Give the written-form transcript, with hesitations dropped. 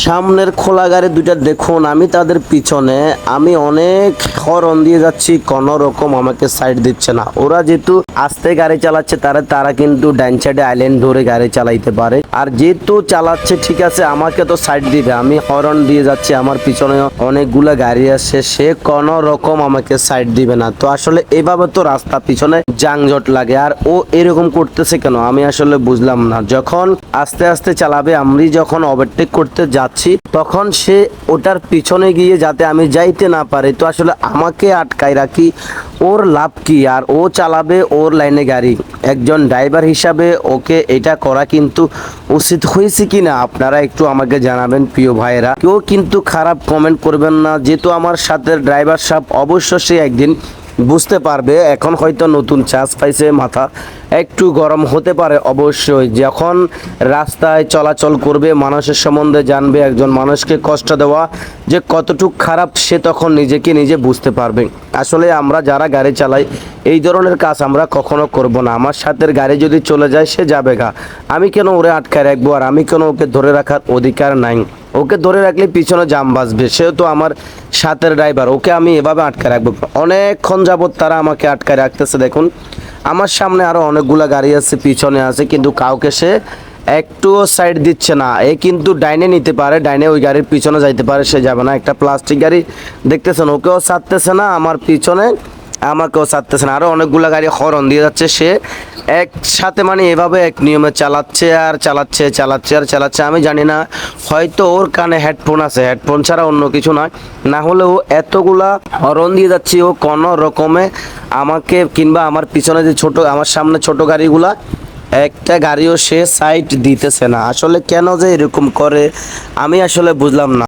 সামনের খোলা গাড়ি দুইটা দেখুন, আমি তাদের পিছনে আমি অনেক হর্ন দিয়ে যাচ্ছি, কোনো রকম আমাকে সাইড দিচ্ছে না। ওরা যেহেতু আস্তে গাড়ি চালাচ্ছে তারা কিন্তু ডাইন সাইডে আইল্যান্ড ধরে গাড়ি চালাইতে পারে, আর যেহেতু চালাচ্ছে ঠিক আছে আমাকে তো সাইড দিবে। আমি হর্ন দিয়ে যাচ্ছি, আমার পিছনে অনেকগুলা গাড়ি আসছে, সে কোনো রকম আমাকে সাইড দিবে না। তো আসলে এভাবে তো রাস্তা পিছনে যানজট লাগে, আর ও এরকম করতেছে কেন আমি আসলে বুঝলাম না। যখন আস্তে আস্তে চালাবে, আমি যখন ওভারটেক করতে যাচ্ছি তখন সে ওটার পিছনে গিয়ে যাতে আমি যাইতে না পারি, তো আসলে আমাকে আটকায় রাখি, ওর লাভ কি? আর ও চালাবে ওর লাইনে গাড়ি। একজন ড্রাইভার হিসাবে ওকে এটা করা কিন্তু উচিত হয়েছে কিনা আপনারা একটু আমাকে জানাবেন প্রিয় ভাইয়েরা। কেউ কিন্তু খারাপ কমেন্ট করবেন না, যেহেতু আমার সাথে ড্রাইভার সাহেব অবশ্য সে একদিন বুঝতে পারবে। এখন হয়তো নতুন চার্জ পাইছে, মাথা একটু গরম হতে পারে অবশ্যই। যখন রাস্তায় চলাচল করবে, মানুষের সম্বন্ধে জানবে, একজন মানুষকে কষ্ট দেওয়া যে কতটুকু খারাপ সে তখন নিজেকে নিজে বুঝতে পারবে। আসলে আমরা যারা গাড়ি চালাই এই ধরনের কাজ আমরা কখনো করব না। আমার সাথে গাড়ি যদি চলে যায় সে যাবে গা, আমি কেন ওরে আটকায় রাখবো? আর আমি কেন ওকে ধরে রাখার অধিকার নাই? ওকে ধরে রাখলে পিছনে জাম বাজবে, সেও তো আমার সাথের ড্রাইভার, ওকে আমি এভাবে আটকায় রাখবো? অনেকক্ষণ যাবত তারা আমাকে আটকায় রাখতেছে। দেখুন আমার সামনে আরো অনেকগুলা গাড়ি আছে, পিছনে আছে, কিন্তু কাউকে সে একটুও সাইড দিচ্ছে না। এ কিন্তু ডাইনে নিতে পারে, ডাইনে ওই গাড়ির পিছনে যাইতে পারে, সে যাবে না। একটা প্লাস্টিক গাড়ি দেখতেছেন, ওকেও ছাড়তেছে না, আমার পিছনে আমাকেও ছাড়তেছে না। আরো অনেকগুলা গাড়ি হর্ন দিয়ে যাচ্ছে, সে একসাথে মানে এভাবে এক নিয়মে চালাচ্ছে আর চালাচ্ছে চালাচ্ছে আর চালাচ্ছে। আমি জানি না, হয়তো ওর কানে হেডফোন আছে, হেডফোন ছাড়া অন্য কিছু নয়। না হলে ও এতগুলা হর্ন দিয়ে যাচ্ছে, ও কোনো রকমে আমাকে কিংবা আমার পিছনে যে ছোট, আমার সামনে ছোট গাড়িগুলা, একটা গাড়িও সে সাইড দিতেছে না। আসলে কেন যে এরকম করে আমি আসলে বুঝলাম না।